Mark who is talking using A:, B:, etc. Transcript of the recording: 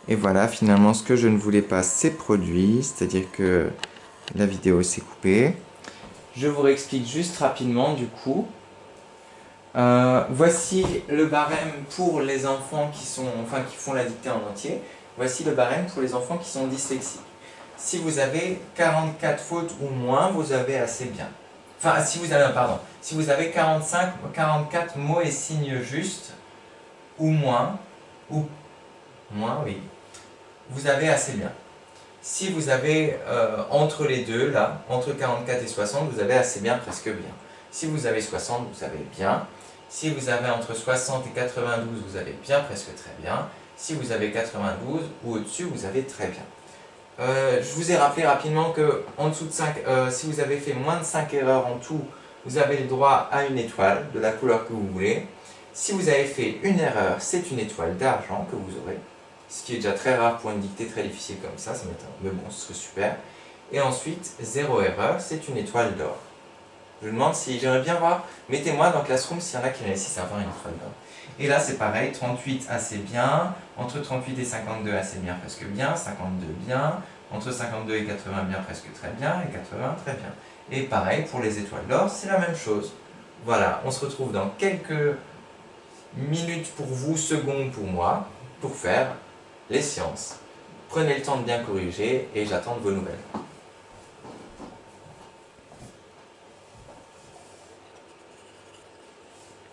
A: Et voilà, finalement, ce que je ne voulais pas, c'est produit, c'est-à-dire que la vidéo s'est coupée. Je vous réexplique juste rapidement, du coup. Voici le barème pour les enfants qui font la dictée en entier. Voici le barème pour les enfants qui sont dyslexiques. Si vous avez 44 fautes ou moins, vous avez assez bien. Enfin, si vous avez 44 mots et signes justes, ou moins, oui, vous avez assez bien. Si vous avez entre les deux, là, entre 44 et 60, vous avez assez bien, presque bien. Si vous avez 60, vous avez bien. Si vous avez entre 60 et 92, vous avez bien, presque très bien. Si vous avez 92 ou au-dessus, vous avez très bien. Je vous ai rappelé rapidement que en dessous de 5, si vous avez fait moins de 5 erreurs en tout, vous avez le droit à une étoile de la couleur que vous voulez. Si vous avez fait une erreur, c'est une étoile d'argent que vous aurez. Ce qui est déjà très rare pour une dictée très difficile comme ça m'étonne. Mais bon, ce serait super. Et ensuite, 0 erreur, c'est une étoile d'or. Je vous demande si j'aimerais bien voir, mettez-moi dans Classroom s'il y en a qui réussissent à avoir une étoile d'or. Et là, c'est pareil, 38 assez bien, entre 38 et 52 assez bien, presque bien, 52 bien, entre 52 et 80 bien, presque très bien, et 80 très bien. Et pareil, pour les étoiles d'or, c'est la même chose. Voilà, on se retrouve dans quelques minutes pour vous, secondes pour moi, pour faire les sciences. Prenez le temps de bien corriger et j'attends de vos nouvelles.